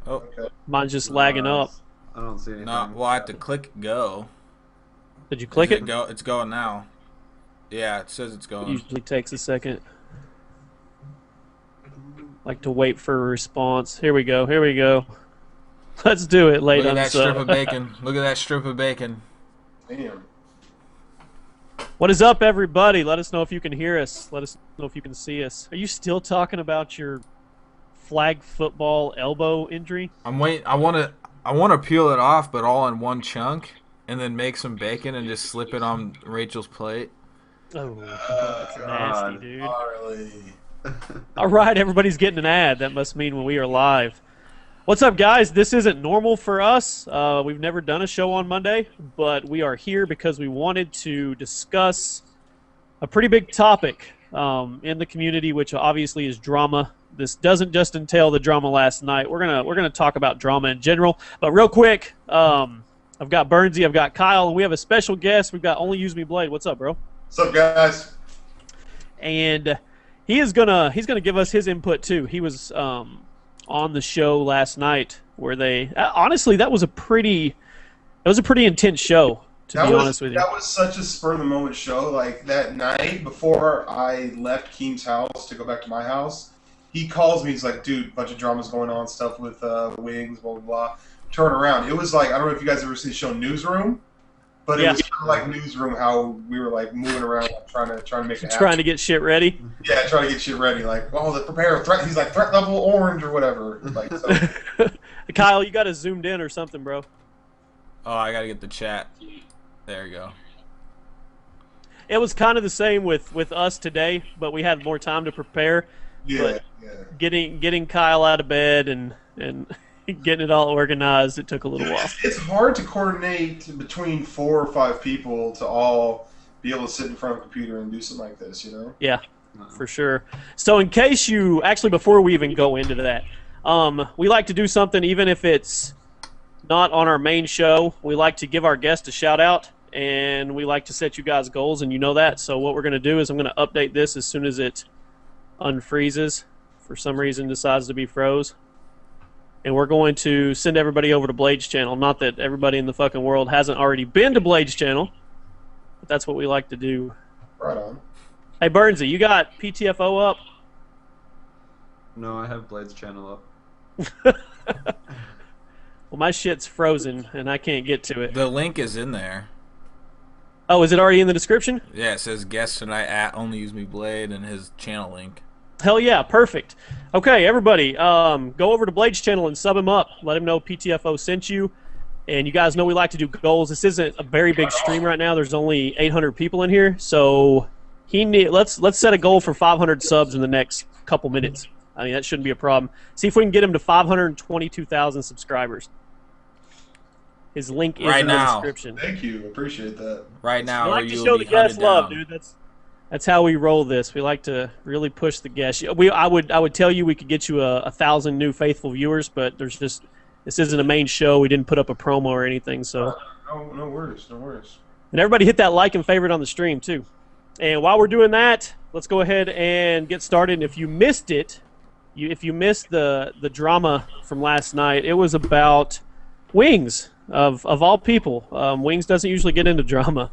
Oh, Okay. Mine's just lagging up. I don't see anything. no. Well, I have to click go. Did you click Is it? go? It's going now. Yeah, it says it's It going. usually takes a second. Like to wait for a response. Here we go. Here we go. Let's do it, late Look at that strip unsub. of bacon. Look at that strip of bacon. Damn. What is up, everybody? Let us know if you can hear us. Let us know if you can see us. Are you still talking about your flag football elbow injury? I'm waiting. I want to peel it off, but all in one chunk, and then make some bacon and just slip it on Rachel's plate. Oh, that's nasty, God. dude. Gnarly. All right, everybody's getting an ad. That must mean when we are live. What's up, guys? This isn't normal for us. We've never done a show on Monday, but we are here because we wanted to discuss a pretty big topic in the community, which obviously is drama. This doesn't just entail the drama last night. We're gonna talk about drama in general. But real quick, I've got Burnsy, I've got Kyle, and we have a special guest. We've got Only Use Me Blade. What's up, bro? What's up, guys? And he's gonna give us his input too. He was on the show last night where they honestly that was a pretty intense show, to be honest with you. That was such a spur of the moment show. Like that night before I left Keem's house to go back to my house, he calls me. He's like, "Dude, bunch of drama's going on, stuff with wings, blah blah blah." Turn around. It was like, I don't know if you guys ever seen the show Newsroom, but it was kind of like Newsroom, how we were like moving around, like, trying to make it happen. Trying to get shit ready. Yeah, trying to get shit ready. Like, oh, the prepare threat. He's like threat level orange or whatever. Like, so. Kyle, you got to zoomed in or something, bro. Oh, I gotta get the chat. There you go. It was kind of the same with us today, but we had more time to prepare. Yeah, But yeah. getting Kyle out of bed and getting it all organized, it took a little while. It's hard to coordinate between 4 or 5 people to all be able to sit in front of a computer and do something like this, you know? Yeah, for sure. So in case you actually, before we even go into that, we like to do something even if it's not on our main show. We like to give our guests a shout out, and we like to set you guys goals, and you know that. So what we're going to do is I'm going to update this as soon as it unfreezes. For some reason decides to be froze. And we're going to send everybody over to Blade's channel. Not that everybody in the fucking world hasn't already been to Blade's channel, but that's what we like to do. Right on. Hey, Burnsy, you got PTFO up? No, I have Blade's channel up. Well, my shit's frozen, and I can't get to it. The link is in there. Oh, is it already in the description? Yeah, it says guest tonight at Only Use Me Blade and his channel link. Hell yeah, perfect. Okay, everybody, go over to Blade's channel and sub him up. Let him know PTFO sent you. And you guys know we like to do goals. This isn't a very big stream right now. There's only 800 people in here, so let's set a goal for 500 subs in the next couple minutes. I mean, that shouldn't be a problem. See if we can get him to 522,000 subscribers. His link is Right in the now. description. Thank you. Appreciate that. Right now, We or like to you'll show be the guests hunted love, down. dude. That's how we roll this. We like to really push the guests. I would tell you we could get you 1,000 new faithful viewers, but this isn't a main show. We didn't put up a promo or anything, so. No worries. No worries. And everybody hit that like and favorite on the stream too. And while we're doing that, let's go ahead and get started. And if you missed it, if you missed the drama from last night, it was about Wings of all people. Wings doesn't usually get into drama.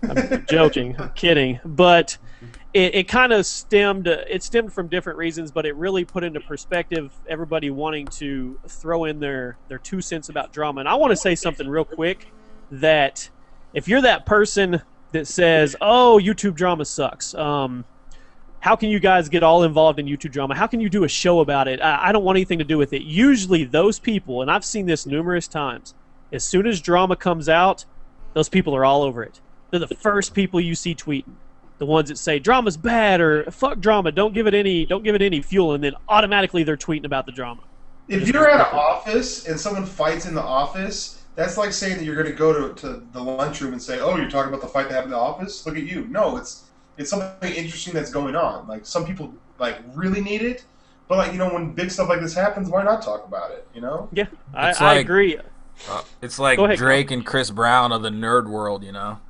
I'm joking, I'm kidding, but it kind of stemmed from different reasons, but it really put into perspective everybody wanting to throw in their 2 cents about drama. And I want to say something real quick, that if you're that person that says, oh, YouTube drama sucks, how can you guys get all involved in YouTube drama? How can you do a show about it? I don't want anything to do with it. Usually those people, and I've seen this numerous times, as soon as drama comes out, those people are all over it. They're the first people you see tweeting. The ones that say drama's bad or fuck drama, don't give it any fuel, and then automatically they're tweeting about the drama. If you're at an office and someone fights in the office, that's like saying that you're going to go to the lunchroom and say, oh, you're talking about the fight that happened in the office? Look at you. No, it's something interesting that's going on. Like, some people like really need it, but like, you know, when big stuff like this happens, why not talk about it, you know? Yeah, I agree. It's like Go ahead, Drake and Chris Brown of the nerd world, you know?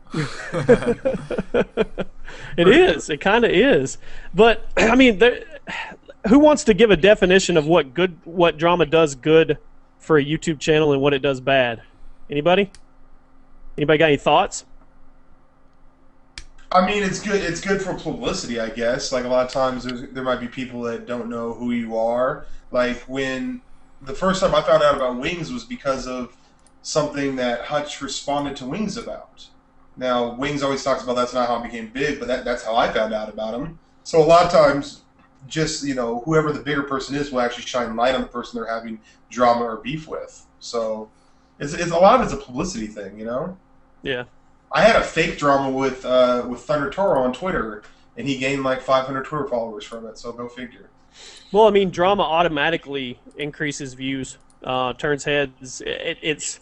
It is. It kind of is. But I mean, who wants to give a definition of what drama does good for a YouTube channel and what it does bad? Anybody? Anybody got any thoughts? I mean, it's good. It's good for publicity, I guess. Like a lot of times, there might be people that don't know who you are. Like when the first time I found out about Wings was because of something that Hutch responded to Wings about. Now, Wings always talks about that's not how I became big, but that's how I found out about him. So a lot of times, just whoever the bigger person is will actually shine light on the person they're having drama or beef with. So it's a lot of it's a publicity thing, Yeah. I had a fake drama with Thunder Toro on Twitter, and he gained like 500 Twitter followers from it. So go figure. Well, I mean, drama automatically increases views, turns heads. It's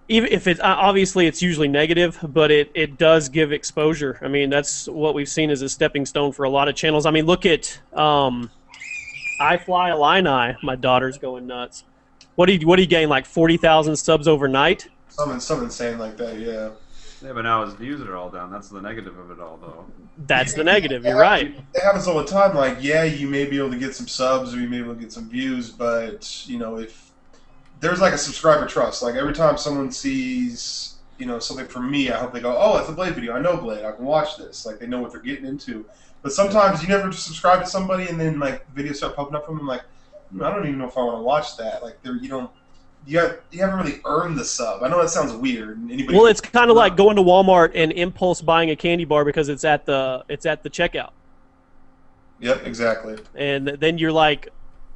even if it's obviously it's usually negative, but it does give exposure. I mean, that's what we've seen as a stepping stone for a lot of channels. I mean, look at I Fly Illini. My daughter's going nuts. What do you gain, like 40,000 subs overnight? Something insane like that, yeah. Yeah, but now his views are all down. That's the negative of it all, though. That's the negative. You're right. It happens all the time. Like, yeah, you may be able to get some subs or you may be able to get some views, but if there's like a subscriber trust, like every time someone sees something from me, I hope they go, oh, it's a Blade video. I know Blade. I can watch this. Like they know what they're getting into. But sometimes you never subscribe to somebody and then like videos start popping up from them. Like, I don't even know if I want to watch that. Like you haven't really earned the sub. I know that sounds weird. Well, it's kind of like going to Walmart and impulse buying a candy bar because it's at the checkout. Yep, exactly. And then you're like,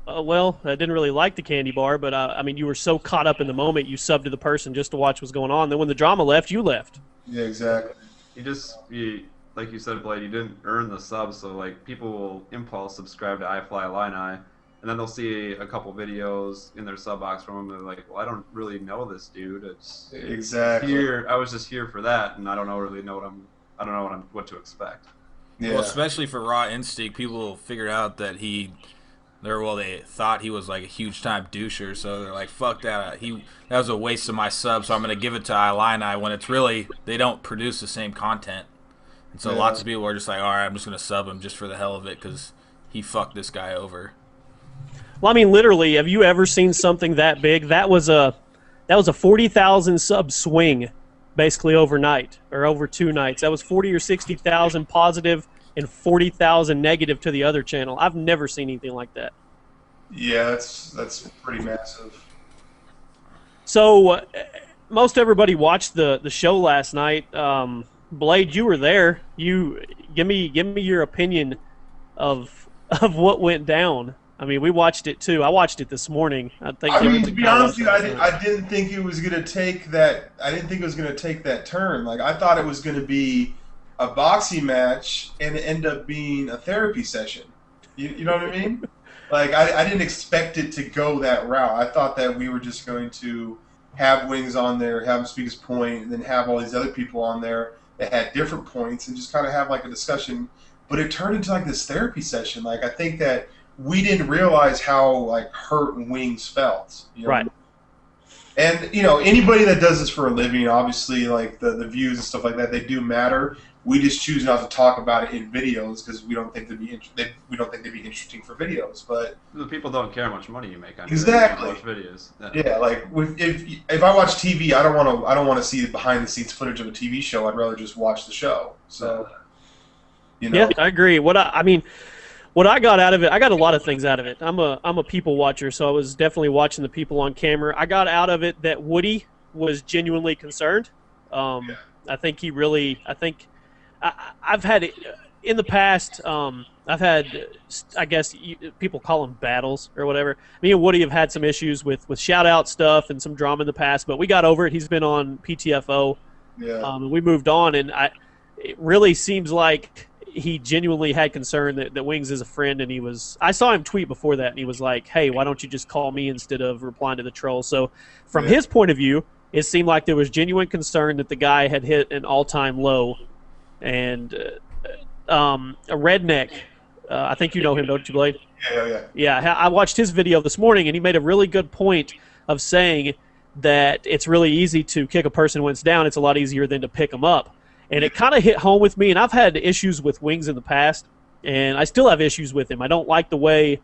well, I didn't really like the candy bar, but I mean, you were so caught up in the moment, you subbed to the person just to watch what's going on. Then when the drama left, you left. Yeah, exactly. You like you said, Blade, you didn't earn the sub, so like people will impulse subscribe to I Fly Illini. And then they'll see a couple videos in their sub box from him. They're like, "Well, I don't really know this dude. It's exactly here. I was just here for that, and I don't know what to expect." Yeah. Well, especially for Raw Instinct, people figured out that they thought he was like a huge time doucher, so they're like, "Fuck that! That was a waste of my sub, so I'm gonna give it to Illini." When it's really they don't produce the same content, and so lots of people are just like, "All right, I'm just gonna sub him just for the hell of it because he fucked this guy over." Well, I mean, literally, have you ever seen something that big? That was a 40,000 sub swing, basically overnight or over 2 nights. That was 40 or 60,000 positive and 40,000 negative to the other channel. I've never seen anything like that. Yeah, that's pretty massive. So, most everybody watched the show last night. Blade, you were there. You give me your opinion of what went down. I mean, we watched it too. I watched it this morning. To be honest with you, I didn't think it was gonna take that. I didn't think it was gonna take that turn. Like I thought it was gonna be a boxing match and end up being a therapy session. You know what I mean? Like I didn't expect it to go that route. I thought that we were just going to have Wings on there, have him speak his point, and then have all these other people on there that had different points, and just kind of have like a discussion. But it turned into like this therapy session. Like I think that we didn't realize how like hurt Wings felt. Right. And anybody that does this for a living, obviously, like the views and stuff like that, they do matter. We just choose not to talk about it in videos because we don't think they'd be interesting for videos. But the people don't care how much money you make on exactly watch videos. Yeah, like if I watch TV, I don't want to see behind the scenes footage of a TV show. I'd rather just watch the show. So yeah, I agree. What I got out of it, I got a lot of things out of it. I'm a people watcher, so I was definitely watching the people on camera. I got out of it that Woody was genuinely concerned. I think he really. I've had in the past. I've had, I guess people call them battles or whatever. Me and Woody have had some issues with shout out stuff and some drama in the past, but we got over it. He's been on PTFO. Yeah. And we moved on, and it really seems like he genuinely had concern that Wings is a friend, and I saw him tweet before that, and he was like, hey, why don't you just call me instead of replying to the troll? So from his point of view, it seemed like there was genuine concern that the guy had hit an all-time low. And a redneck, I think you know him, don't you, Blade? Yeah. Yeah, I watched his video this morning, and he made a really good point of saying that it's really easy to kick a person when it's down. It's a lot easier than to pick them up. And it kind of hit home with me, and I've had issues with Wings in the past, and I still have issues with him. I don't like the way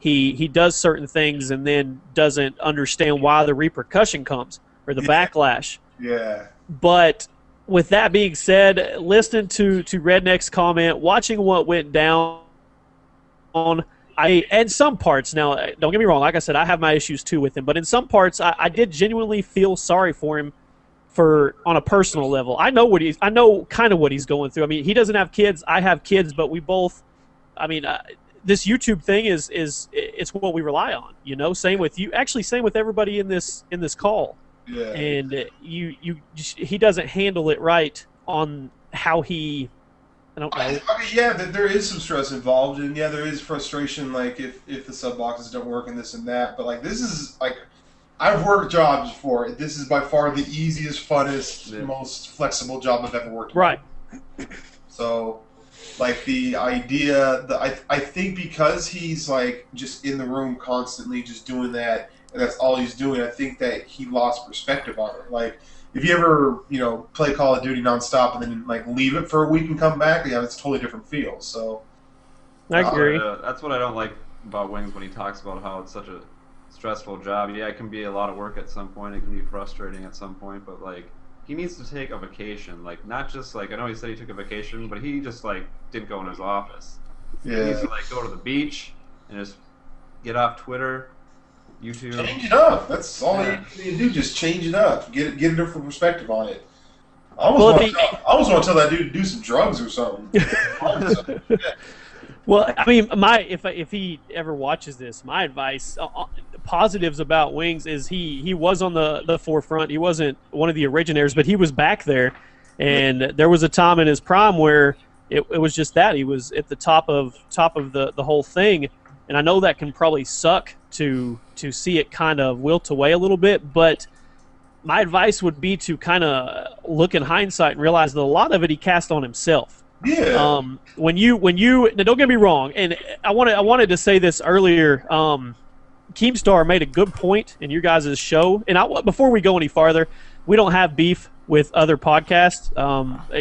he does certain things and then doesn't understand why the repercussion comes or the backlash. Yeah. But with that being said, listening to Redneck's comment, watching what went down, in some parts, now don't get me wrong, like I said, I have my issues too with him, but in some parts I did genuinely feel sorry for him on a personal level. I know kind of what he's going through. I mean, he doesn't have kids, I have kids, but we both, I mean, this YouTube thing is it's what we rely on, you know. Same with you, actually same with everybody in this call. Yeah. And he doesn't handle it right on how he, I don't know. I mean, yeah, there is some stress involved, and yeah, there is frustration, like if the sub boxes don't work and this and that. But like, this is like, I've worked jobs before. This is by far the easiest, funnest, most flexible job I've ever worked. Right. So, like the idea that I think because he's like just in the room constantly, just doing that, and that's all he's doing. I think that he lost perspective on it. Like, if you ever, play Call of Duty nonstop and then like leave it for a week and come back, yeah, it's a totally different feel. So, I agree. That's what I don't like about Wings when he talks about how it's such a stressful job. Yeah, it can be a lot of work at some point. It can be frustrating at some point, but like he needs to take a vacation. Like not just like I know he said he took a vacation, but he just like didn't go in his office. yeah. He needs to like go to the beach and just get off Twitter, YouTube. Change it up. That's all you need to do. Just change it up. Get a different perspective on it. I almost want to tell that dude to do some drugs or something. Well, I mean, if he ever watches this, my advice, positives about Wings is he was on the forefront. He wasn't one of the originators, but he was back there, and there was a time in his prime where it was just that he was at the top of the whole thing, and I know that can probably suck to see it kind of wilt away a little bit, but my advice would be to kind of look in hindsight and realize that a lot of it he cast on himself. Yeah. When you now don't get me wrong, and I wanted to say this earlier. Keemstar made a good point in your guys' show, and before we go any farther, we don't have beef with other podcasts.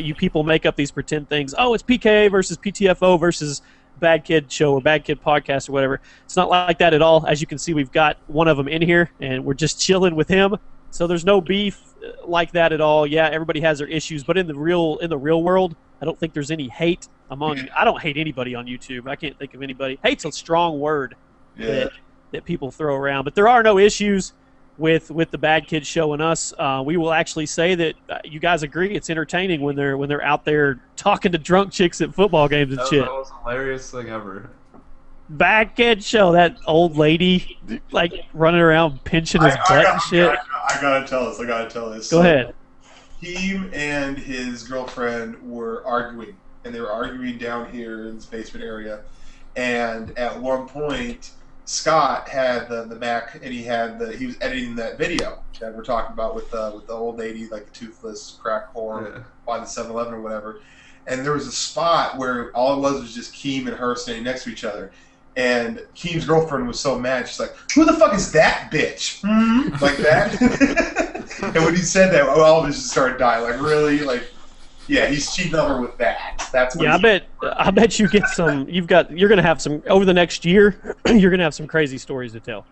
You people make up these pretend things. Oh, it's PK versus PTFO versus Bad Kid Show or Bad Kid Podcast or whatever. It's not like that at all. As you can see, we've got one of them in here, and we're just chilling with him. So there's no beef like that at all. Yeah, everybody has their issues, but in the real world, I don't think there's any hate among. I don't hate anybody on YouTube. I can't think of anybody. Hate's a strong word that people throw around, but there are no issues with the Bad Kid Show and us. We will actually say that you guys agree it's entertaining when they're out there talking to drunk chicks at football games and shit. That was the hilarious thing ever. Bad Kid Show, that old lady like running around pinching his butt and shit. I gotta tell this. Go ahead. He and his girlfriend were arguing, and they were arguing down here in this basement area. And at one point, Scott had the Mac, and he was editing that video that we're talking about with the old lady, like the toothless crack whore by the 7-Eleven or whatever. And there was a spot where all it was just Keem and her standing next to each other. And Keem's girlfriend was so mad, she's like, "Who the fuck is that bitch?" Like that. And when he said that, all of us just started dying. Like, really? Like, yeah, he's cheating on her with that. That's what I bet you get some. You're gonna have some over the next year. You're gonna have some crazy stories to tell.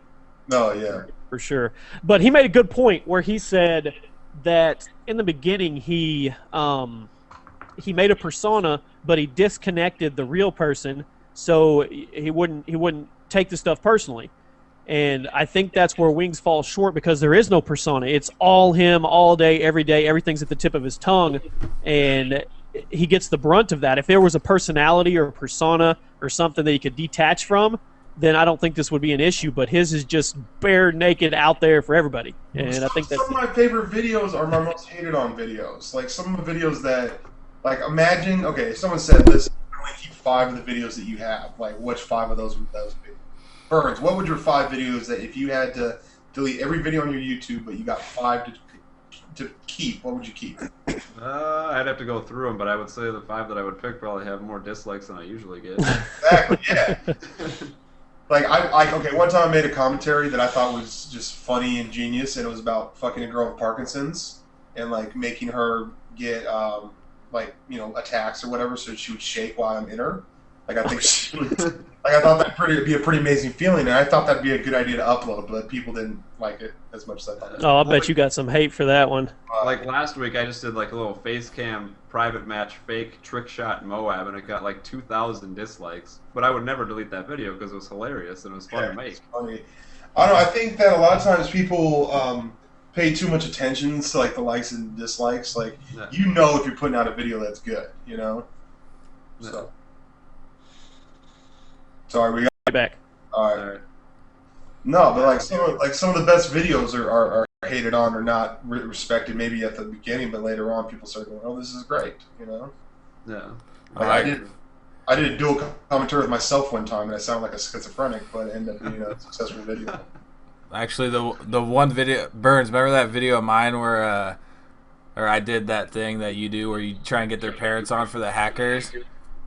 Oh yeah, for sure. But he made a good point where he said that in the beginning he made a persona, but he disconnected the real person, so he wouldn't take the stuff personally. And I think that's where Wings falls short, because there is no persona. It's all him all day, every day. Everything's at the tip of his tongue, and he gets the brunt of that. If there was a personality or a persona or something that he could detach from, then I don't think this would be an issue. But his is just bare naked out there for everybody. And I think that's some of my favorite videos are my most hated on videos. Like some of the videos that, like, imagine, okay, if someone said, "Listen, only keep 5 of the videos that you have." Like, which 5 of those would those be? Burns, what would your 5 videos that if you had to delete every video on your YouTube, but you got 5 to keep, what would you keep? I'd have to go through them, but I would say the 5 that I would pick probably have more dislikes than I usually get. Exactly, yeah. Like, okay, one time I made a commentary that I thought was just funny and genius, and it was about fucking a girl with Parkinson's and, like, making her get, attacks or whatever, so she would shake while I'm in her. Like I think, like I thought that'd be a pretty amazing feeling, and I thought that'd be a good idea to upload, but people didn't like it as much as I thought. Oh, I bet you got some hate for that one. Like last week, I just did like a little face cam private match fake trick shot Moab, and it got like 2,000 dislikes. But I would never delete that video because it was hilarious and it was fun to make. Funny. I don't know. I think that a lot of times people pay too much attention to like the likes and dislikes. Like you know if you're putting out a video that's good, you know. Yeah. So sorry, we got Right back. all right. No, but like some of the best videos are hated on or not respected. Maybe at the beginning, but later on, people start going, "Oh, this is great," you know. Yeah. Like, I did a dual commentary with myself one time, and I sound like a schizophrenic, but it ended up being a successful video. Actually, the one video, Burns, remember that video of mine where I did that thing that you do where you try and get their parents on for the hackers,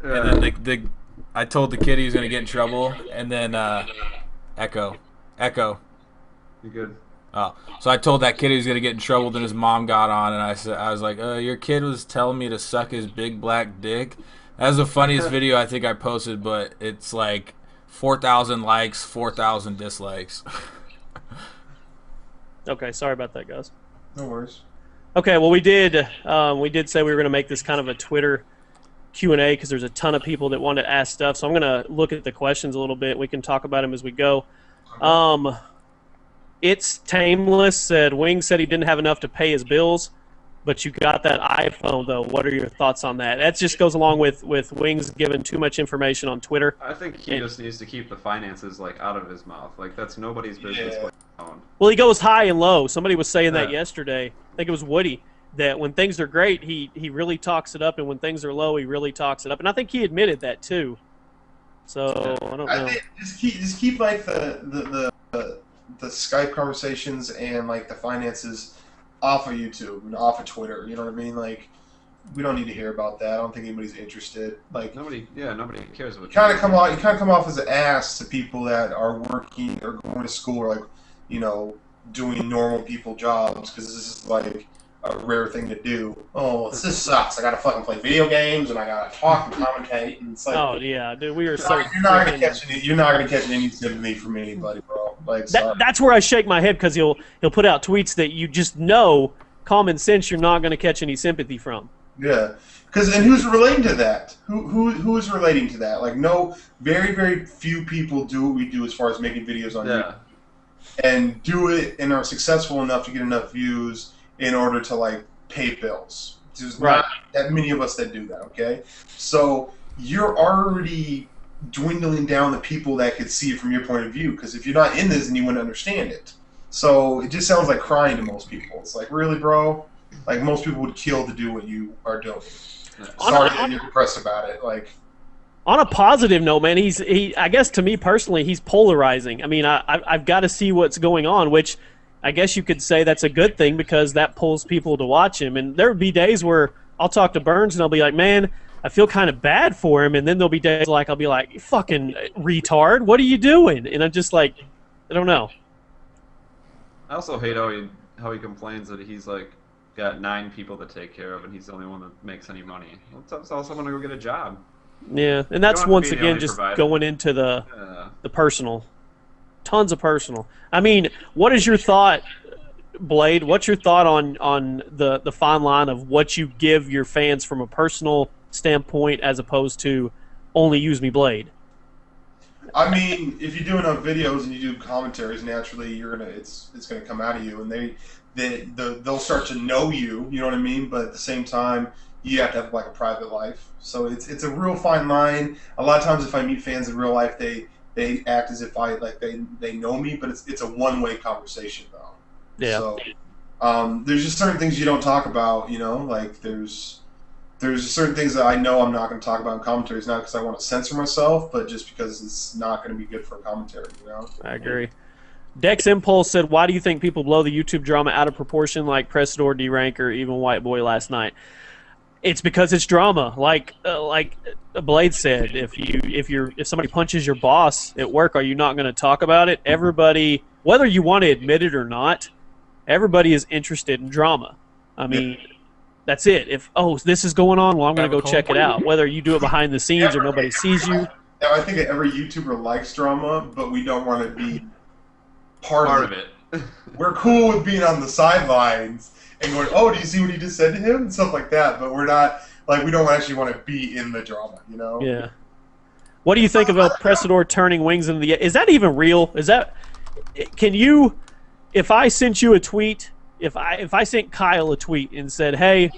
and then I told the kid he was gonna get in trouble, and then Echo. You good? Oh, so I told that kid he was gonna get in trouble. Then his mom got on, and I was like, "Your kid was telling me to suck his big black dick." That was the funniest video I think I posted, but it's like 4,000 likes, 4,000 dislikes. Okay, sorry about that, guys. No worries. Okay, well we did say we were going to make this kind of a Twitter Q&A because there's a ton of people that want to ask stuff. So I'm going to look at the questions a little bit. We can talk about them as we go. It's Tameless said Wing said he didn't have enough to pay his bills, but you got that iPhone though. What are your thoughts on that? That just goes along with Wings giving too much information on Twitter. I think he just needs to keep the finances like out of his mouth. Like that's nobody's business. Yeah. Well, he goes high and low. Somebody was saying that yesterday. I think it was Woody. That when things are great, he really talks it up, and when things are low, he really talks it up. And I think he admitted that too. So I don't know. Just keep like the Skype conversations and like the finances off of YouTube and off of Twitter. You know what I mean? Like we don't need to hear about that. I don't think anybody's interested. Like nobody cares what. You kind of come off as an ass to people that are working or going to school or like doing normal people jobs because this is like a rare thing to do. Oh, this sucks. I gotta fucking play video games and I gotta talk and commentate. And it's like, oh yeah, dude, we are so. You're not gonna catch any sympathy from anybody, bro. Like that's where I shake my head because he'll put out tweets that you just know common sense you're not going to catch any sympathy from. Yeah, and who's relating to that? Who is relating to that? Like very few people do what we do as far as making videos on YouTube, and do it and are successful enough to get enough views in order to like pay bills. There's not that many of us that do that. Okay, so you're already dwindling down the people that could see it from your point of view, because if you're not in this, then you wouldn't understand it. So it just sounds like crying to most people. It's like, really, bro? Like most people would kill to do what you are doing. Sorry that you're depressed about it. Like, on a positive note, man, I guess to me personally, he's polarizing. I mean, I've got to see what's going on, which I guess you could say that's a good thing because that pulls people to watch him. And there would be days where I'll talk to Burns and I'll be like, man, I feel kind of bad for him. And then there'll be days like I'll be like, you fucking retard, what are you doing? And I'm just like, I don't know. I also hate how he complains that he's like got 9 people to take care of and he's the only one that makes any money. Let's tell someone to go get a job. Yeah, and that's once again just going into the personal. Tons of personal. I mean, what is your thought, Blade? What's your thought on the fine line of what you give your fans from a personal standpoint as opposed to only use me, Blade? I mean, if you do enough videos and you do commentaries, naturally it's gonna come out of you, and they'll start to know you. You know what I mean? But at the same time, you have to have like a private life. So it's a real fine line. A lot of times, if I meet fans in real life, they act as if they know me, but it's a one-way conversation though. Yeah. So there's just certain things you don't talk about. Like there's certain things that I know I'm not going to talk about in commentaries, not because I want to censor myself, but just because it's not going to be good for a commentary. I agree. Dex Impulse said, "Why do you think people blow the YouTube drama out of proportion, like Pressador, D-Rank, or even White Boy last night?" It's because it's drama. Like Blade said, if somebody punches your boss at work, are you not going to talk about it? Everybody, whether you want to admit it or not, everybody is interested in drama. I mean, that's it. If this is going on, well, I'm going to go check it out. Whether you do it behind the scenes or nobody sees you. I think every YouTuber likes drama, but we don't want to be part of it. We're cool with being on the sidelines and going, "Oh, do you see what he just said to him?" and stuff like that. But we're not we don't actually want to be in the drama, you know? Yeah. What do you think of El Presador turning wings into the? Is that even real? Is that? Can you? If I sent you a tweet, if I sent Kyle a tweet and said, "Hey,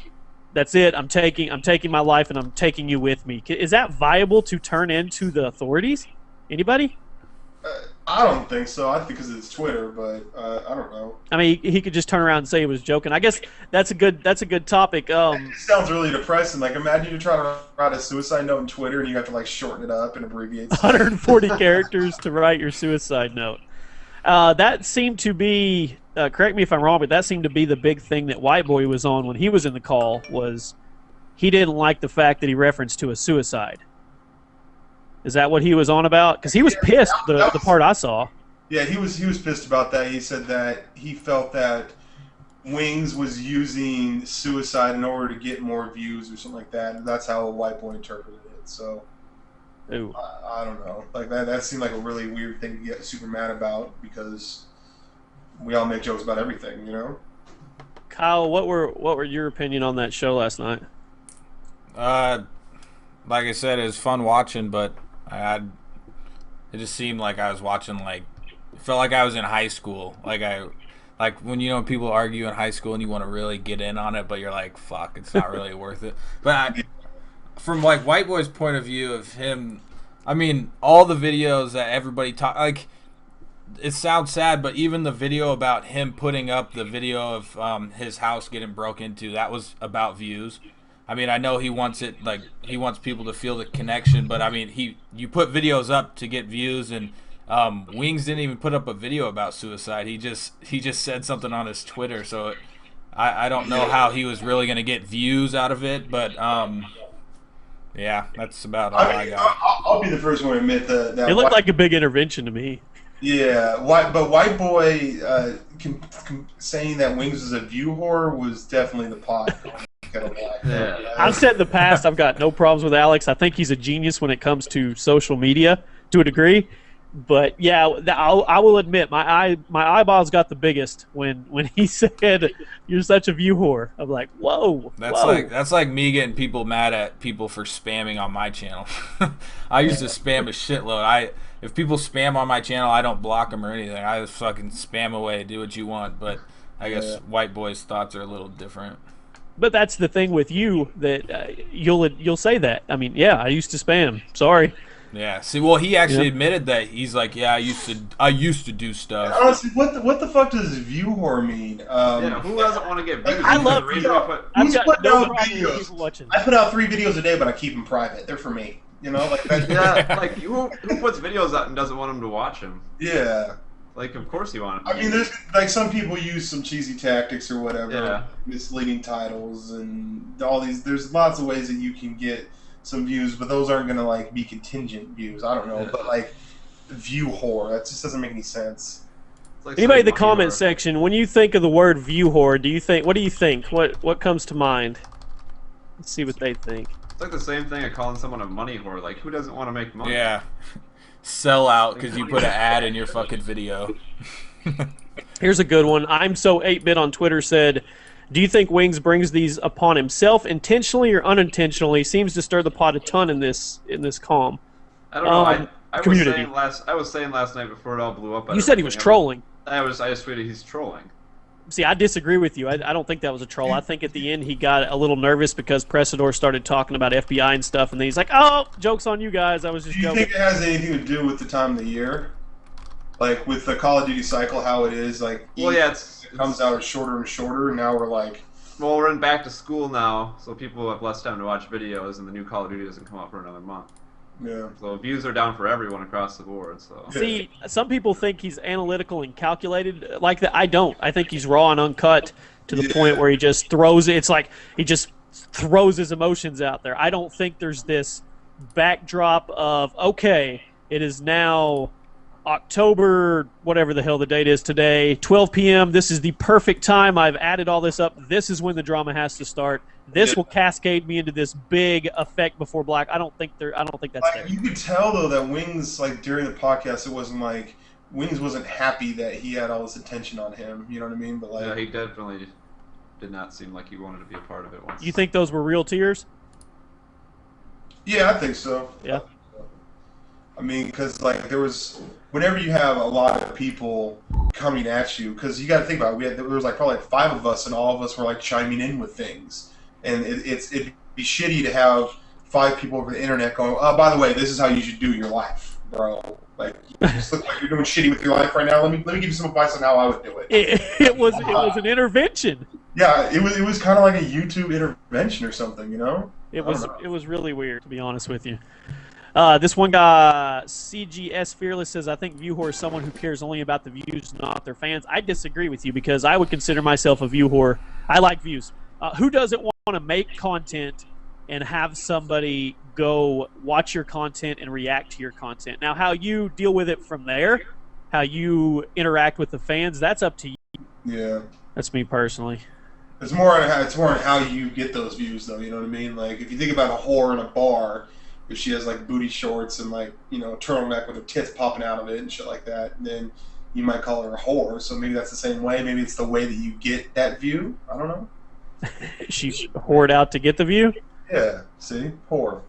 that's it. I'm taking my life and I'm taking you with me." Is that viable to turn into the authorities? Anybody? I don't think so. I think because it's Twitter, but I don't know. I mean, he could just turn around and say he was joking. I guess that's a good topic. It sounds really depressing. Like, imagine you try to write a suicide note on Twitter and you have to shorten it up and abbreviate. 140 characters to write your suicide note. That seemed to be. Correct me if I'm wrong, but that seemed to be the big thing that White Boy was on when he was in the call. Was he didn't like the fact that he referenced to a suicide. Is that what he was on about? Because he was pissed, the part I saw. Yeah, he was pissed about that. He said that he felt that Wings was using suicide in order to get more views or something like that. And that's how White Boy interpreted it. So, I don't know. That seemed like a really weird thing to get super mad about because we all make jokes about everything, you know? Kyle, what were your opinion on that show last night? Like I said, it was fun watching, but it just seemed like I was watching it felt like I was in high school. Like when people argue in high school and you want to really get in on it, but you're like, fuck, it's not really worth it. But from White Boy's point of view of him, I mean, all the videos that everybody it sounds sad, but even the video about him putting up the video of his house getting broke into, that was about views. I mean, I know he wants it, he wants people to feel the connection, but I mean, you put videos up to get views, and Wings didn't even put up a video about suicide. He just said something on his Twitter, so I don't know how he was really going to get views out of it, but yeah, that's about all I got. I'll be the first one to admit that it looked like a big intervention to me. Yeah, but White Boy saying that Wings was a view whore was definitely the pot. Yeah. I've said in the past I've got no problems with Alex. I think he's a genius when it comes to social media to a degree. But yeah, I will admit my eyeballs got the biggest when he said you're such a view whore. I'm like, whoa. That's like me getting people mad at people for spamming on my channel. I used to spam a shitload. If people spam on my channel, I don't block them or anything. I just fucking spam away, do what you want. But I guess White Boy's thoughts are a little different. But that's the thing with you that you'll say that. I mean, yeah, I used to spam. Sorry. Yeah. See, well, he actually admitted that. He's like, yeah, I used to do stuff. Honestly, what the fuck does view whore mean? Who doesn't want to get views? I love Who's putting out videos? I put out 3 videos a day, but I keep them private. They're for me. You know, that. Yeah, who puts videos out and doesn't want them to watch them? Yeah. Of course you want it. I mean, there's some people use some cheesy tactics or whatever, misleading titles and all these. There's lots of ways that you can get some views, but those aren't gonna be contingent views. I don't know, but view whore, that just doesn't make any sense. Anybody in the comment section, when you think of the word view whore, what do you think? What comes to mind? Let's see what they think. It's like the same thing of calling someone a money whore. Who doesn't want to make money? Yeah. Sell out because you put an ad in your fucking video. Here's a good one. I'm so 8-bit on Twitter said, do you think Wings brings these upon himself intentionally or unintentionally? Seems to stir the pot a ton in this calm. I don't know. I was saying last night before it all blew up. You said he was trolling. I just tweeted he's trolling. See, I disagree with you. I don't think that was a troll. I think at the end he got a little nervous because Presador started talking about FBI and stuff, and then he's like, "Oh, joke's on you guys. I was just joking." Do you think it has anything to do with the time of the year? With the Call of Duty cycle, how it is, it comes out shorter and shorter, and now we're well, we're in back to school now, so people have less time to watch videos, and the new Call of Duty doesn't come out for another month. Yeah. So views are down for everyone across the board. So see, some people think he's analytical and calculated like that. I don't. I think he's raw and uncut to the point where he just throws it. It's like he just throws his emotions out there. I don't think there's this backdrop of it is now October, whatever the hell the date is today, 12 p.m. This is the perfect time. I've added all this up. This is when the drama has to start. This will cascade me into this big effect before Black. I don't think that's there. You could tell though that Wings, like during the podcast, it wasn't like Wings wasn't happy that he had all this attention on him. You know what I mean? But like, yeah, he definitely did not seem like he wanted to be a part of it once. You think those were real tears? Yeah, I think so. Yeah. I mean, because like whenever you have a lot of people coming at you, because you got to think about it, there was like probably like 5 of us, and all of us were like chiming in with things, and it'd be shitty to have 5 people over the internet going, oh, by the way, this is how you should do your life, bro. Like, you just look like you're doing shitty with your life right now. Let me give you some advice on how I would do it. It was an intervention. Yeah, it was kind of like a YouTube intervention or something, you know. It was really weird, to be honest with you. This one guy, CGS Fearless, says, I think view whore is someone who cares only about the views, not their fans. I disagree with you because I would consider myself a view whore. I like views. Who doesn't want to make content and have somebody go watch your content and react to your content? Now, how you deal with it from there, how you interact with the fans, that's up to you. Yeah. That's me personally. It's more on how you get those views, though. You know what I mean? Like, if you think about a whore in a bar, if she has like booty shorts and like, you know, a turtleneck with her tits popping out of it and shit like that, then you might call her a whore. So maybe that's the same way. Maybe it's the way that you get that view. I don't know. She's whored out to get the view? Yeah. See? Whore.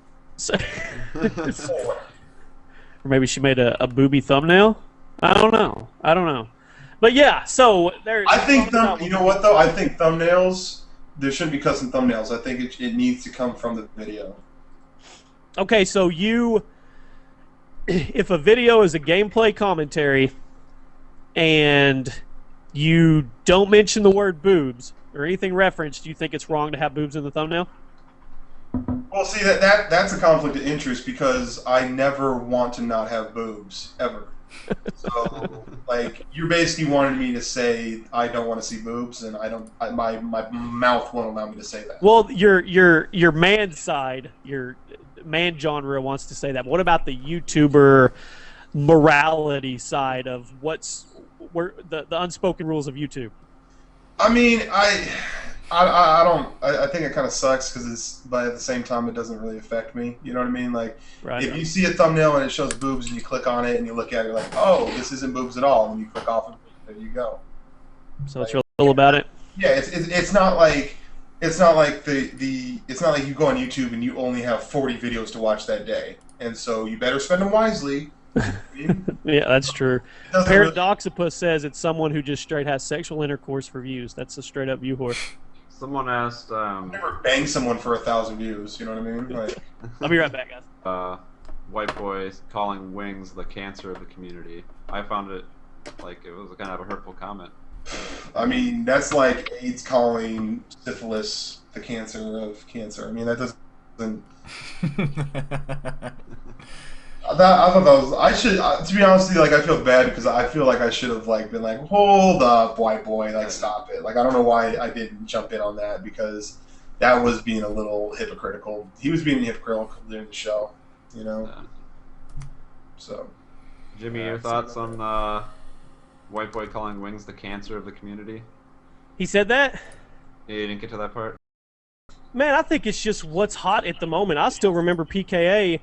Or maybe she made a booby thumbnail? I don't know. But yeah, so there. I think you know what though? I think thumbnails. There shouldn't be custom thumbnails. I think it needs to come from the video. Okay, so if a video is a gameplay commentary, and you don't mention the word boobs or anything referenced, do you think it's wrong to have boobs in the thumbnail? Well, see that's a conflict of interest because I never want to not have boobs ever. So, like, you're basically wanting me to say I don't want to see boobs, and my mouth won't allow me to say that. Well, your man side, your man genre wants to say that. But what about the YouTuber morality side of the unspoken rules of YouTube? I mean, I think it kind of sucks but at the same time, it doesn't really affect me. You know what I mean? Like, right. If you see a thumbnail and it shows boobs and you click on it and you look at it, you're like, oh, this isn't boobs at all, and you click off and there you go. So it's real about it. Yeah, it's not like it's not like you go on YouTube and you only have 40 videos to watch that day, and so you better spend them wisely. Yeah, that's true. Paradoxipus says it's someone who just straight has sexual intercourse for views. That's a straight up view whore. Someone asked. Never bang someone for 1,000 views. You know what I mean? Like, I'll be right back, guys. White boy calling Wings the cancer of the community. I found it like it was kind of a hurtful comment. I mean, that's like AIDS calling syphilis the cancer of cancer. I mean, that doesn't. I thought that was. I should. To be honest with you, like, I feel bad because I feel like I should have like been like, hold up, white boy, like, stop it. Like, I don't know why I didn't jump in on that because that was being a little hypocritical. He was being hypocritical during the show, you know. Yeah. So, Jimmy, your thoughts on white boy calling Wings the cancer of the community? He said that? Yeah, you didn't get to that part? Man, I think it's just what's hot at the moment. I still remember PKA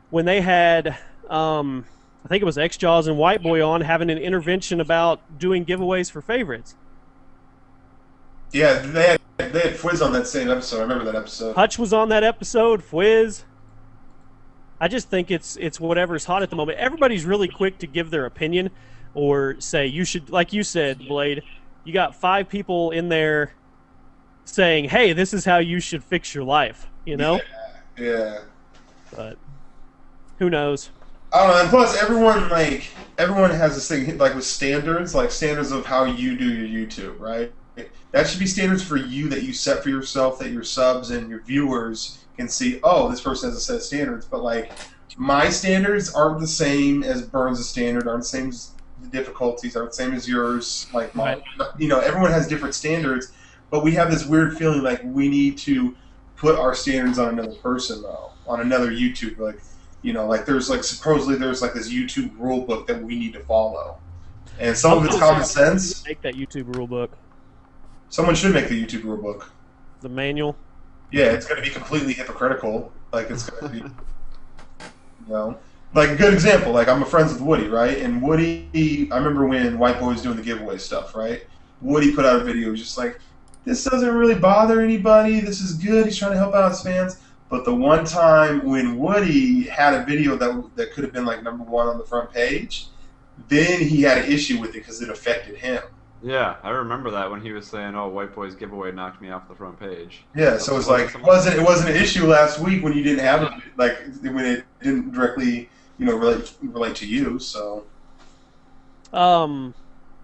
when they had, I think it was X-Jaws and White Boy on, having an intervention about doing giveaways for favorites. Yeah, they had Fwiz on that same episode. I remember that episode. Hutch was on that episode, Fwiz. I just think it's whatever's hot at the moment. Everybody's really quick to give their opinion or say, you should, like you said, Blade, you got 5 people in there saying, hey, this is how you should fix your life, you know? Yeah. But who knows? I don't know. And plus, everyone has this thing like with standards, like standards of how you do your YouTube, right? That should be standards for you that you set for yourself, that your subs and your viewers can see. Oh, this person has a set of standards, but like my standards aren't the same as Burns' standard, aren't the same as the difficulties, aren't the same as yours. Like mine, you know, everyone has different standards, but we have this weird feeling like we need to put our standards on another person, though, on another YouTuber. Like, You know, like there's like supposedly there's like this YouTube rule book that we need to follow, and some of it's common sense. Make that YouTube rule book. Someone should make the YouTube rule book. The manual. Yeah, it's going to be completely hypocritical. Like it's going to be, like a good example. Like I'm friends with Woody, right? And Woody, I remember when White Boy was doing the giveaway stuff, right? Woody put out a video just like, this doesn't really bother anybody. This is good. He's trying to help out his fans. But the one time when Woody had a video that could have been like #1 on the front page, then he had an issue with it because it affected him. Yeah, I remember that when he was saying, "Oh, White Boy's giveaway knocked me off the front page." Yeah, so it's like it wasn't an issue last week when you didn't have it, like when it didn't directly relate to you. So,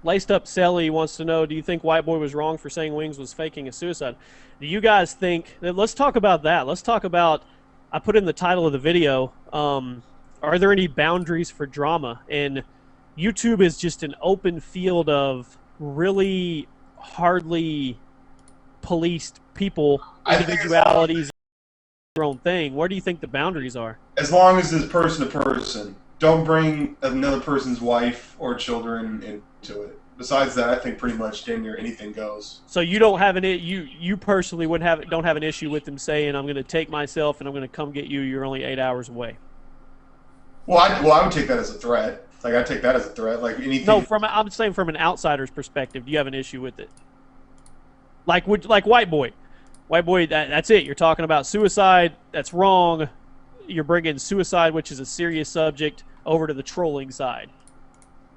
Laced Up Sally wants to know: do you think White Boy was wrong for saying Wings was faking a suicide? Do you guys think? Let's talk about that. Let's talk about. I put in the title of the video. Are there any boundaries for drama? And YouTube is just an open field of really hardly policed people, individualities, their own thing. Where do you think the boundaries are? As long as it's person to person, don't bring another person's wife or children into it. Besides that, I think pretty much damn near anything goes. So you don't have you personally don't have an issue with them saying, I'm going to take myself and I'm going to come get you. You're only 8 hours away. Well, I would take that as a threat. Like I take that as a threat. Like anything. No, I'm saying from an outsider's perspective. Do you have an issue with it? Like White Boy, that's it. You're talking about suicide. That's wrong. You're bringing suicide, which is a serious subject, over to the trolling side,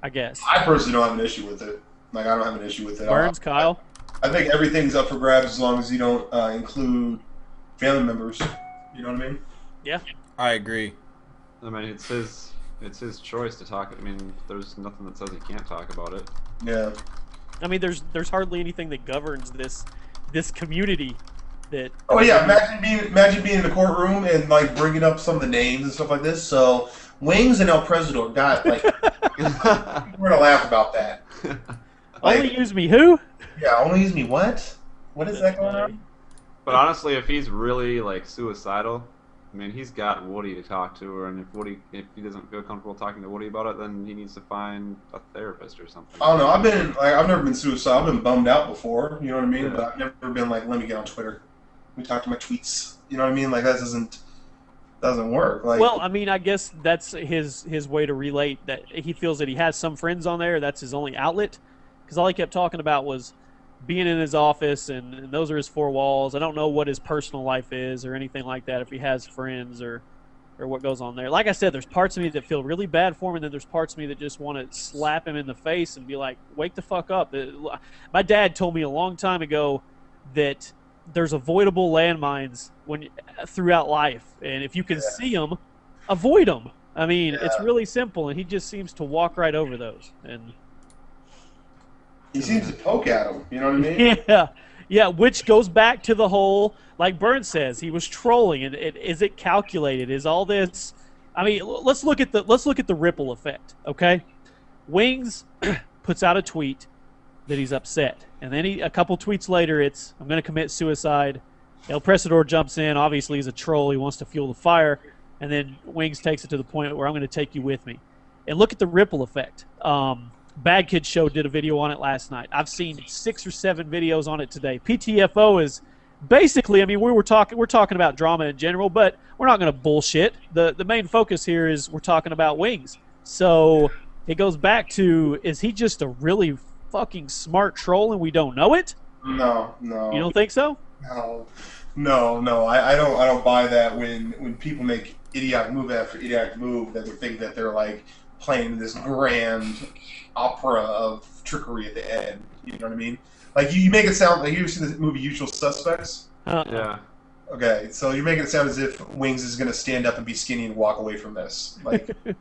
I guess. I personally don't have an issue with it. Like I don't have an issue with it. Burns, Kyle. I think everything's up for grabs as long as you don't include family members. You know what I mean? Yeah. I agree. I mean, it's his choice to talk. I mean, there's nothing that says he can't talk about it. Yeah. I mean, there's hardly anything that governs this community. That. Oh yeah, imagine being in the courtroom and like bringing up some of the names and stuff like this. So Wings and El Presidor got like we're gonna laugh about that. Like, only use me who? Yeah, only use me what? What is that going on? But honestly, if he's really like suicidal, I mean, he's got Woody to talk to, and if he doesn't feel comfortable talking to Woody about it, then he needs to find a therapist or something. I don't know. I've never been suicidal. I've been bummed out before. You know what I mean? Yeah. But I've never been like, let me get on Twitter. Let me talk to my tweets. You know what I mean? Like that doesn't work. Like, well, I mean, I guess that's his way to relate that he feels that he has some friends on there. That's his only outlet, because all he kept talking about was being in his office, and those are his four walls. I don't know what his personal life is or anything like that, if he has friends or what goes on there. Like I said, there's parts of me that feel really bad for him, and then there's parts of me that just want to slap him in the face and be like, wake the fuck up. My dad told me a long time ago that there's avoidable landmines throughout life, and if you can see them, avoid them. I mean, it's really simple, and he just seems to walk right over those. And he seems to poke at him. You know what I mean? Yeah. Which goes back to the whole, like Burns says, he was trolling, and is it calculated? Is all this? I mean, let's look at the ripple effect. Okay, Wings puts out a tweet that he's upset, and then a couple tweets later, it's I'm going to commit suicide. El Presidor jumps in. Obviously, he's a troll. He wants to fuel the fire, and then Wings takes it to the point where I'm going to take you with me. And look at the ripple effect. Bad Kid Show did a video on it last night. I've seen 6 or 7 videos on it today. PTFO is basically, I mean, we're talking about drama in general, but we're not going to bullshit. The main focus here is we're talking about Wings. So it goes back to, is he just a really fucking smart troll and we don't know it? No. You don't think so? No. I don't buy that when people make idiotic move after idiotic move that they think that they're like playing this grand opera of trickery at the end. You know what I mean? Like you make it sound like, you ever seen the movie Usual Suspects? Yeah. Okay, so you're making it sound as if Wings is going to stand up and be skinny and walk away from this. Like, just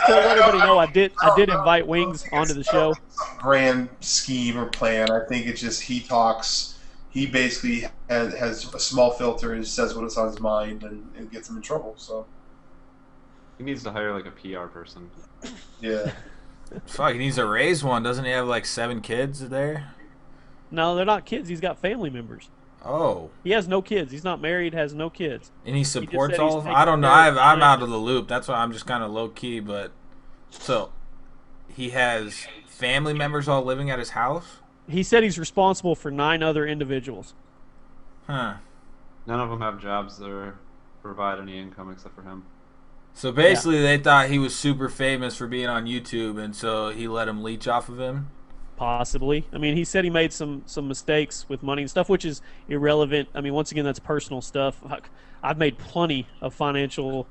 to let everybody know, I did invite Wings onto the show. Some grand scheme or plan. I think it's just he talks. He basically has a small filter and says what's on his mind and gets him in trouble. So he needs to hire like a PR person. Yeah. Fuck, he needs to raise one. Doesn't he have like 7 kids there? No, they're not kids. He's got family members. Oh. He has no kids. He's not married. Has no kids. And he just supports said all he's of them? taking I don't know. care of I'm out family. of the loop. That's why I'm just kind of low key. But so he has family members all living at his house? He said he's responsible for 9 other individuals. Huh. None of them have jobs that provide any income except for him. So basically, they thought he was super famous for being on YouTube, and so he let him leech off of him. Possibly. I mean, he said he made some mistakes with money and stuff, which is irrelevant. I mean, once again, that's personal stuff. I've made plenty of financial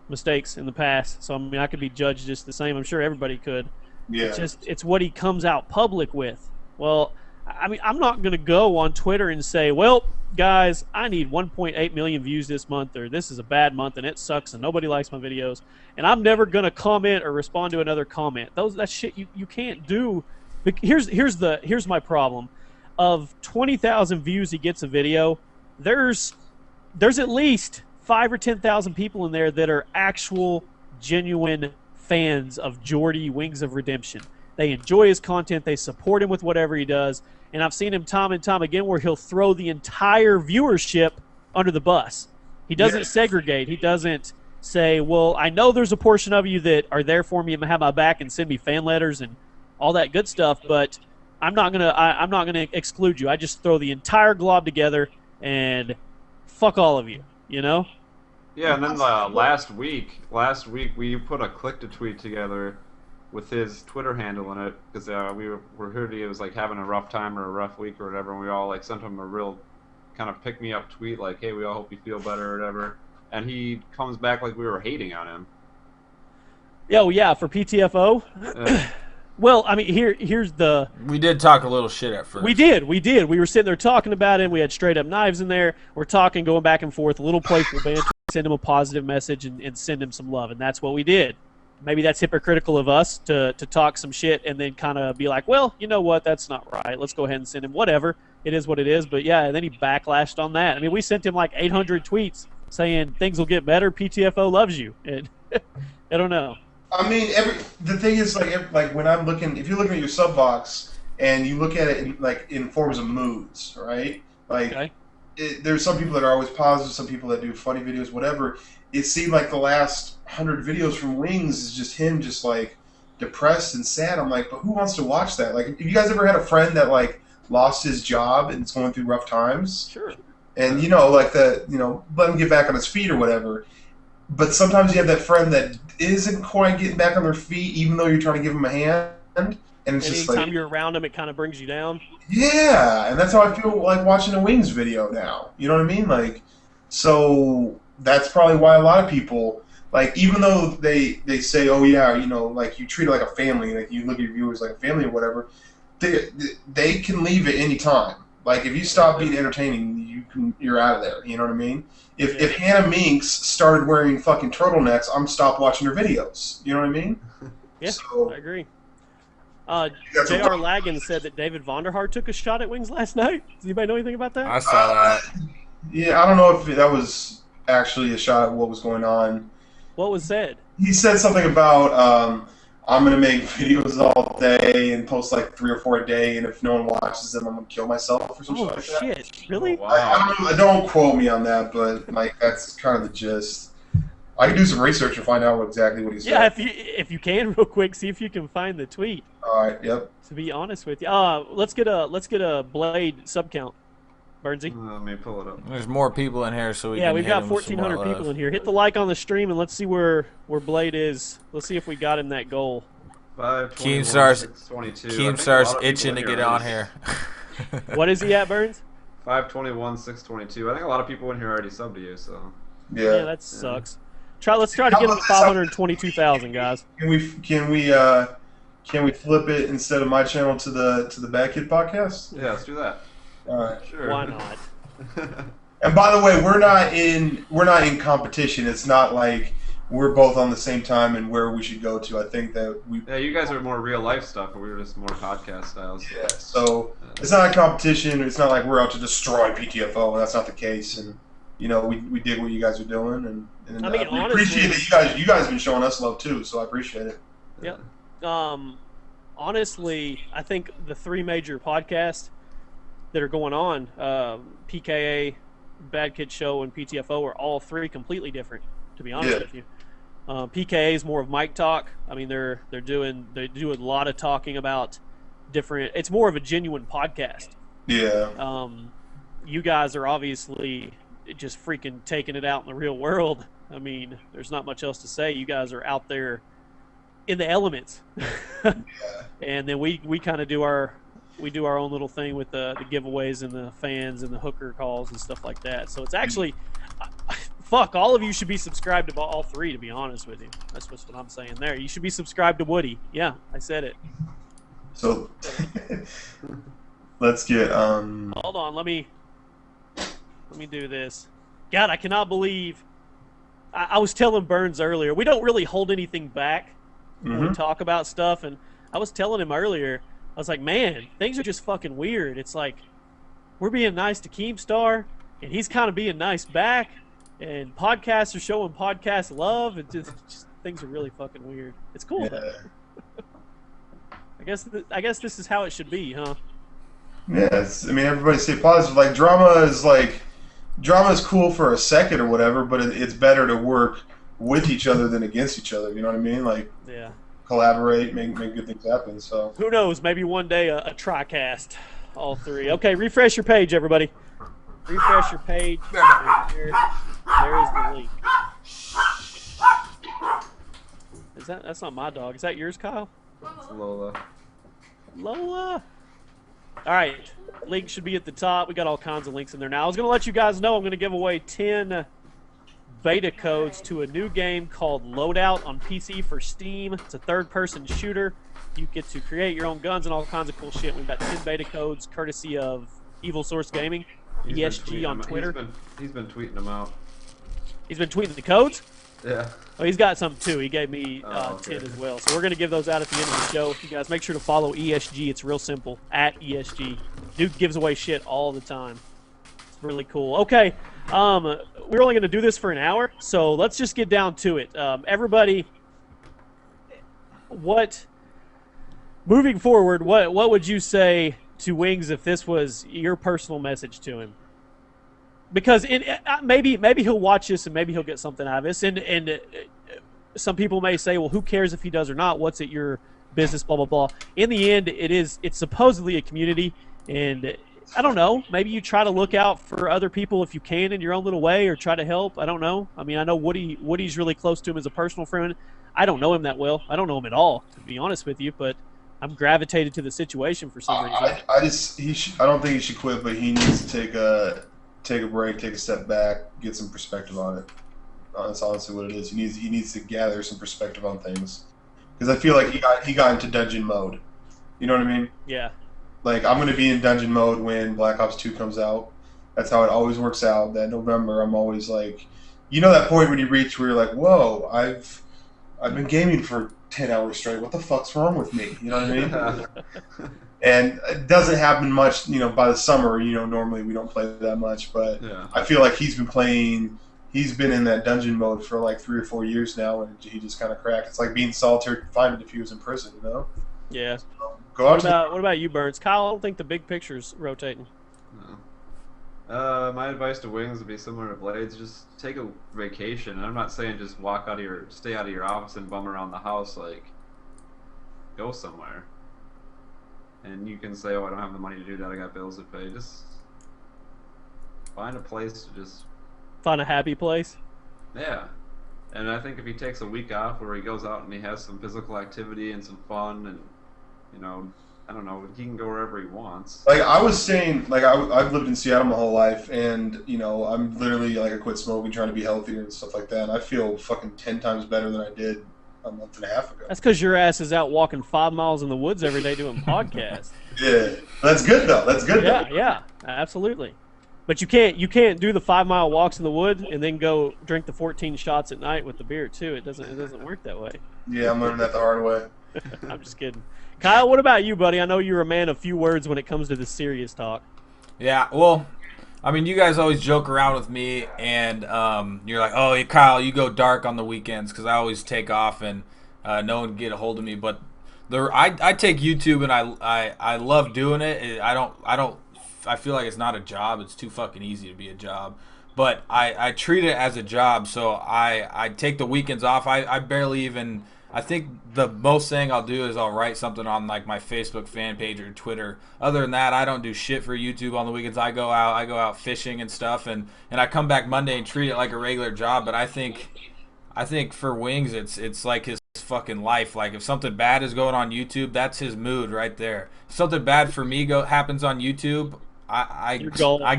mistakes in the past, so I mean, I could be judged just the same. I'm sure everybody could. Yeah. It's what he comes out public with. Well, I mean, I'm not going to go on Twitter and say, well, guys, I need 1.8 million views this month, or this is a bad month and it sucks and nobody likes my videos, and I'm never going to comment or respond to another comment. That shit you can't do. Here's my problem. Of 20,000 views he gets a video, there's at least 5 or 10,000 people in there that are actual genuine fans of Jordy Wings of Redemption. They enjoy his content. They support him with whatever he does. And I've seen him time and time again where he'll throw the entire viewership under the bus. He doesn't segregate. He doesn't say, well, I know there's a portion of you that are there for me and have my back and send me fan letters and all that good stuff, but I'm not gonna exclude you. I just throw the entire glob together and fuck all of you, you know? Yeah, and then last week we put a click to tweet together with his Twitter handle in it because we were heard he was like having a rough time or a rough week or whatever, and we all like sent him a real kind of pick me up tweet like, hey, we all hope you feel better or whatever, and he comes back like we were hating on him. Yeah, well, yeah, for PTFO. Well, I mean, here's the. We did talk a little shit at first. We did. We were sitting there talking about it. We had straight up knives in there. We're talking, going back and forth, a little playful banter, send him a positive message and send him some love, and that's what we did. Maybe that's hypocritical of us to talk some shit and then kind of be like, well, you know what, that's not right. Let's go ahead and send him whatever. It is what it is. But yeah, and then he backlashed on that. I mean, we sent him like 800 tweets saying things will get better. PTFO loves you. And I don't know. I mean, the thing is, like when I'm looking, if you're looking at your sub box and you look at it in forms of moods, right? Like, there's some people that are always positive, some people that do funny videos, whatever. It seemed like the last 100 videos from Wings is just him, just like depressed and sad. I'm like, but who wants to watch that? Like, have you guys ever had a friend that like lost his job and is going through rough times? Sure. And let him get back on his feet or whatever. But sometimes you have that friend that isn't quite getting back on their feet, even though you're trying to give them a hand. And it's just like, anytime you're around them, it kind of brings you down. Yeah, and that's how I feel like watching a Wings video now. You know what I mean? Like, so that's probably why a lot of people, like, even though they say, oh yeah, like you treat it like a family, like you look at your viewers like a family or whatever, they can leave at any time. Like, if you stop being entertaining, you're out of there. You know what I mean? If Hannah Minks started wearing fucking turtlenecks, I'm stop watching her videos. You know what I mean? Yeah, so, I agree. J.R. Lagan said that David Vonderhaar took a shot at Wings last night. Does anybody know anything about that? I saw that. Yeah, I don't know if that was actually a shot at what was going on. What was said? He said something about, I'm going to make videos all day and post like 3 or 4 a day, and if no one watches them, I'm going to kill myself or something like that. Oh, shit. Really? Oh, wow. Don't quote me on that, but like that's kind of the gist. I can do some research and find out exactly what he said. Yeah, if you can, real quick, see if you can find the tweet. All right, yep. To be honest with you, let's get a Blade sub count, Bernsey. Let me pull it up. There's more people in here, so we Yeah, can we've hit got him with some 1,400 more people love. in here. Hit the like on the stream and let's see where Blade is. Let's see if we got him that goal. 521, 622. Keemstar's itching to get on here. What is he at, Burns? 521, 622. I think a lot of people in here already subbed to you, so. Yeah, that sucks. Let's try to get him to 522,000, guys. Can we flip it instead of my channel to the Bad Kid podcast? Yeah, let's do that. All right. Sure. Why not? And by the way, we're not in competition. It's not like we're both on the same time and where we should go to. I think that we. Yeah, you guys are more real life stuff, and we were just more podcast styles. Yeah. So it's not a competition. It's not like we're out to destroy PTFO. That's not the case. And we dig what you guys are doing, and I mean, we honestly, appreciate that you guys have been showing us love too. So I appreciate it. Yeah. Honestly, I think the 3 major podcasts, that are going on. PKA, Bad Kid Show, and PTFO are all three completely different, to be honest with you. PKA is more of mic talk. I mean, they do a lot of talking about different. It's more of a genuine podcast. Yeah. You guys are obviously just freaking taking it out in the real world. I mean, there's not much else to say. You guys are out there in the elements. Yeah. And then we kind of do our own little thing with the giveaways and the fans and the hooker calls and stuff like that. So it's actually, fuck, all of you should be subscribed to all three, to be honest with you. That's what I'm saying there. You should be subscribed to Woody. Yeah, I said it. So let's get Hold on, let me do this. God, I cannot believe. I was telling Burns earlier, we don't really hold anything back when we talk about stuff, and I was telling him earlier, I was like, man, things are just fucking weird. It's like we're being nice to Keemstar, and he's kind of being nice back, and podcasts are showing podcast love, and just things are really fucking weird. It's cool though. I guess this is how it should be, huh? Yeah, I mean, everybody stay positive. Like, drama is cool for a second or whatever, but it's better to work with each other than against each other. You know what I mean? Like, yeah, collaborate, make good things happen. So who knows? Maybe one day a tri-cast, all three. Okay, refresh your page, everybody. Refresh your page. There is the link. That's not my dog? Is that yours, Kyle? It's Lola. Lola. All right, link should be at the top. We got all kinds of links in there now. I was going to let you guys know I'm going to give away 10 beta codes to a new game called Loadout on PC for Steam. It's a third-person shooter. You get to create your own guns and all kinds of cool shit. We've got 10 beta codes courtesy of Evil Source Gaming, ESG on Twitter. He's been tweeting them out. He's been tweeting the codes? Yeah. Oh, he's got some too. He gave me okay. 10 as well. So we're going to give those out at the end of the show. You guys make sure to follow ESG. It's real simple. At ESG. Dude gives away shit all the time. It's really cool. Okay. We're only going to do this for an hour, so let's just get down to it. Everybody, moving forward, what would you say to Wings if this was your personal message to him? Because maybe he'll watch this and maybe he'll get something out of this. And some people may say, well, who cares if he does or not? What's it your business? Blah blah blah. In the end, it's supposedly a community, and I don't know. Maybe you try to look out for other people if you can in your own little way, or try to help. I don't know. I mean, I know Woody's really close to him as a personal friend. I don't know him that well. I don't know him at all, to be honest with you. But I'm gravitated to the situation for some reason. I don't think he should quit, but he needs to take a break, take a step back, get some perspective on it. That's honestly what it is. He needs to gather some perspective on things, because I feel like he got into dungeon mode. You know what I mean? Yeah. Like, I'm gonna be in dungeon mode when Black Ops 2 comes out. That's how it always works out. That November, I'm always like, you know, that point when you reach where you're like, whoa, I've been gaming for 10 hours straight. What the fuck's wrong with me? You know what I mean? And it doesn't happen much, you know, by the summer. You know, normally we don't play that much, but yeah. I feel like he's been in that dungeon mode for like 3 or 4 years now, and he just kind of cracked. It's like being solitary confinement if he was in prison, you know? Yeah. So, what about you, Burns? Kyle, I don't think the big picture's rotating. No. My advice to Wings would be similar to Blades. Just take a vacation. And I'm not saying just stay out of your office and bum around the house. Like, go somewhere. And you can say, oh, I don't have the money to do that. I got bills to pay. Just find a place to just... Find a happy place? Yeah. And I think if he takes a week off where he goes out and he has some physical activity and some fun and, you know, I don't know, he can go wherever he wants. Like, I was saying, like, I've lived in Seattle my whole life, and, you know, I'm literally, like, I quit smoking, trying to be healthier and stuff like that, and I feel fucking 10 times better than I did a month and a half ago. That's because your ass is out walking 5 miles in the woods every day doing podcasts. Yeah. That's good, though. That's good, though. Yeah, yeah, absolutely. But you can't do the 5 mile walks in the woods and then go drink the 14 shots at night with the beer, too. It doesn't work that way. Yeah, I'm learning that the hard way. I'm just kidding. Kyle, what about you, buddy? I know you're a man of few words when it comes to this serious talk. Yeah, well, I mean, you guys always joke around with me, and you're like, oh, Kyle, you go dark on the weekends, because I always take off and no one can get a hold of me. But I take YouTube, and I love doing it. I don't I feel like it's not a job. It's too fucking easy to be a job. But I treat it as a job, so I take the weekends off. I barely even. I think the most thing I'll do is I'll write something on like my Facebook fan page or Twitter. Other than that, I don't do shit for YouTube on the weekends. I go out fishing and stuff, and I come back Monday and treat it like a regular job. But I think for Wings, it's like his fucking life. Like if something bad is going on YouTube, that's his mood right there. If something bad for me happens on YouTube, I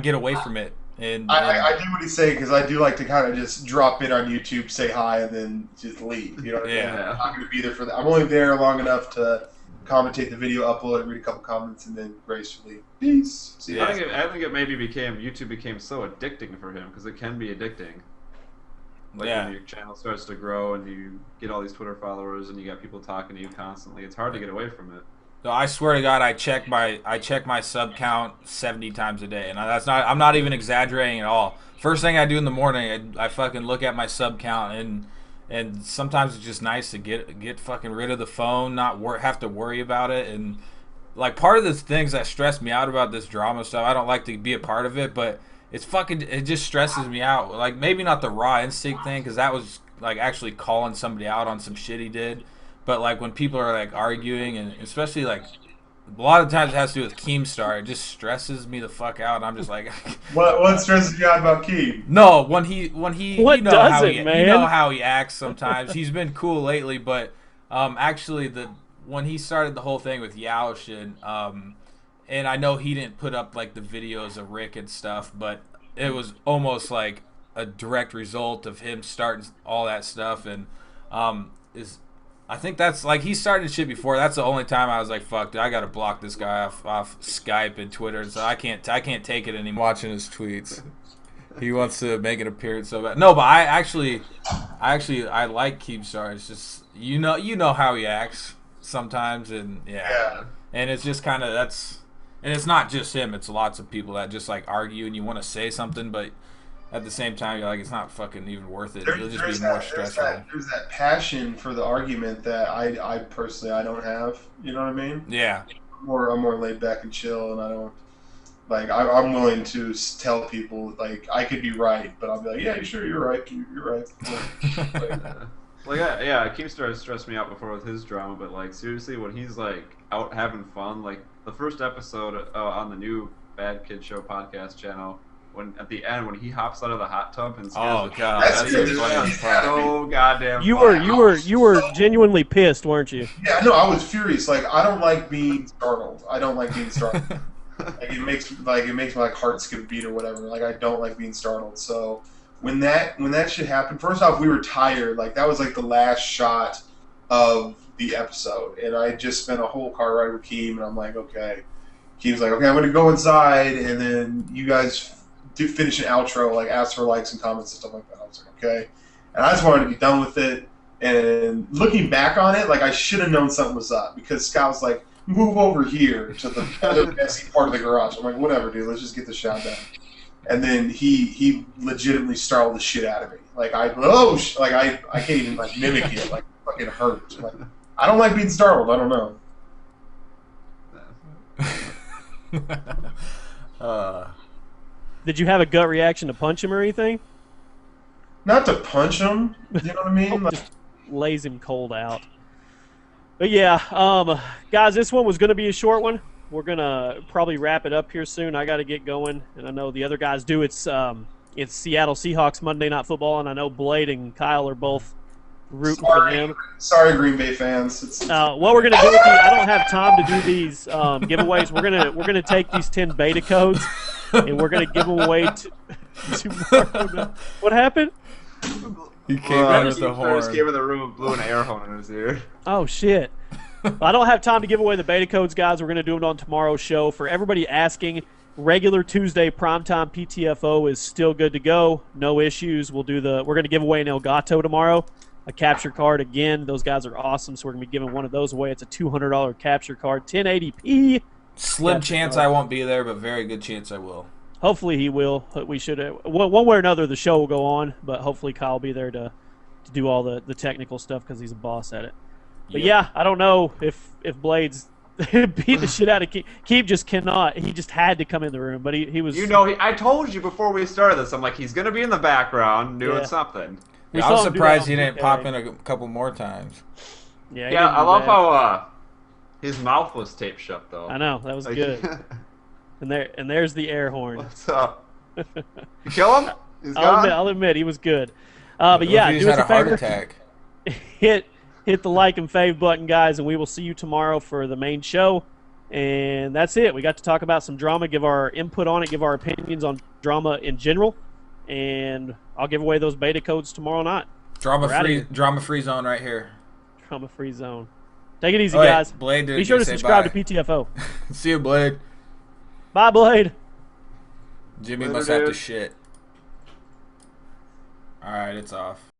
get away from it. And I do what he's saying because I do like to kind of just drop in on YouTube, say hi, and then just leave. You know what I mean? Yeah. I'm not going to be there for that. I'm only there long enough to commentate the video, upload it, read a couple comments, and then gracefully peace. See, I think it maybe YouTube became so addicting for him because it can be addicting. Like when your channel starts to grow and you get all these Twitter followers and you got people talking to you constantly, it's hard to get away from it. No, I swear to God, I check my sub count 70 times a day, and I'm not even exaggerating at all. First thing I do in the morning, I fucking look at my sub count, and sometimes it's just nice to get fucking rid of the phone, not have to worry about it, and like part of the things that stress me out about this drama stuff, I don't like to be a part of it, but it just stresses me out. Like maybe not the Raw Instinct thing, because that was like actually calling somebody out on some shit he did. But like when people are like arguing, and especially like a lot of times it has to do with Keemstar, it just stresses me the fuck out. And I'm just like, what stresses you out about Keem? No, when he What you know does how it, he man? you know how he acts sometimes. He's been cool lately, but actually when he started the whole thing with Yaoshin, and I know he didn't put up like the videos of Rick and stuff, but it was almost like a direct result of him starting all that stuff, and I think that's like he started shit before. That's the only time I was like, "Fuck, dude, I gotta block this guy off Skype and Twitter." So I can't take it anymore. Watching his tweets, he wants to make an appearance so bad. No, but I actually like Keemstar. It's just you know how he acts sometimes, and and it's just kind of and it's not just him. It's lots of people that just like argue and you want to say something, but at the same time, you're like, it's not fucking even worth it. It'll just be more stressful. There's that passion for the argument that I personally I don't have. You know what I mean? Yeah. I'm more laid back and chill, and I don't like. I'm willing to tell people like I could be right, but I'll be like, yeah, sure, you're right. You're right. Keemstar has stressed me out before with his drama, but like seriously, when he's like out having fun, like the first episode on the new Bad Kid Show podcast channel. When at the end when he hops out of the hot tub and scares the God, that's so goddamn You funny. were genuinely pissed, weren't you? Yeah, no, I was furious. Like I don't like being startled. Like it makes my heart skip a beat or whatever. Like I don't like being startled. So when that shit happened, first off, we were tired. Like that was like the last shot of the episode, and I just spent a whole car ride with Keem, and I'm like, okay. Keem's like, okay, I'm gonna go inside, and then you guys finish an outro, like ask for likes and comments and stuff like that. I was like, okay. And I just wanted to be done with it. And looking back on it, like I should have known something was up because Scott was like, move over here to the other messy part of the garage. I'm like, whatever, dude, let's just get the shot done. And then he legitimately startled the shit out of me. Like I can't even like mimic it. Like it fucking hurt. Like I don't like being startled. I don't know. Did you have a gut reaction to punch him or anything? Not to punch him, you know what I mean? Like, Just lays him cold out. But yeah, guys, this one was going to be a short one. We're going to probably wrap it up here soon. I got to get going, and I know the other guys do. It's Seattle Seahawks Monday Night Football, and I know Blade and Kyle are both rooting for them. Sorry, Green Bay fans. What we're going to do with these, I don't have time to do these giveaways. We're gonna take these 10 beta codes, and we're going to give them away tomorrow. What happened? He came out with the horn. Just gave her the room, blew an air horn in his ear. Oh, shit. I don't have time to give away the beta codes, guys. We're going to do them on tomorrow's show. For everybody asking, regular Tuesday primetime PTFO is still good to go. No issues. We're going to give away an Elgato tomorrow, a capture card again. Those guys are awesome, so we're going to be giving one of those away. It's a $200 capture card, 1080p. Slim chance I won't be there, but very good chance I will. Hopefully he will. We should one way or another the show will go on, but hopefully Kyle will be there to do all the technical stuff because he's a boss at it. But yeah, I don't know if Blade's beat the shit out of Keep. Keep just cannot. He just had to come in the room, but he was. You know, I told you before we started this. I'm like, he's gonna be in the background doing Yeah. something. we I was saw him do that surprised on he didn't 2K. pop in a couple more times. Yeah, he Yeah, didn't I do love bad. how his mouth was taped shut though. I know that was Like, good. And there's the air horn. What's up? You kill him? He's gone? I'll admit he was good. But yeah, He do just us had a a heart favor. attack. Hit the like and fave button, guys, and we will see you tomorrow for the main show. And that's it. We got to talk about some drama, give our input on it, give our opinions on drama in general, and I'll give away those beta codes tomorrow night. We're outta here. Drama free zone right here. Drama free zone. Take it easy, Oh, wait, guys. Blade didn't Be sure to say subscribe bye. to PTFO. See you, Blade. Bye, Blade. Jimmy Later, must have to dude. shit. Alright, it's off.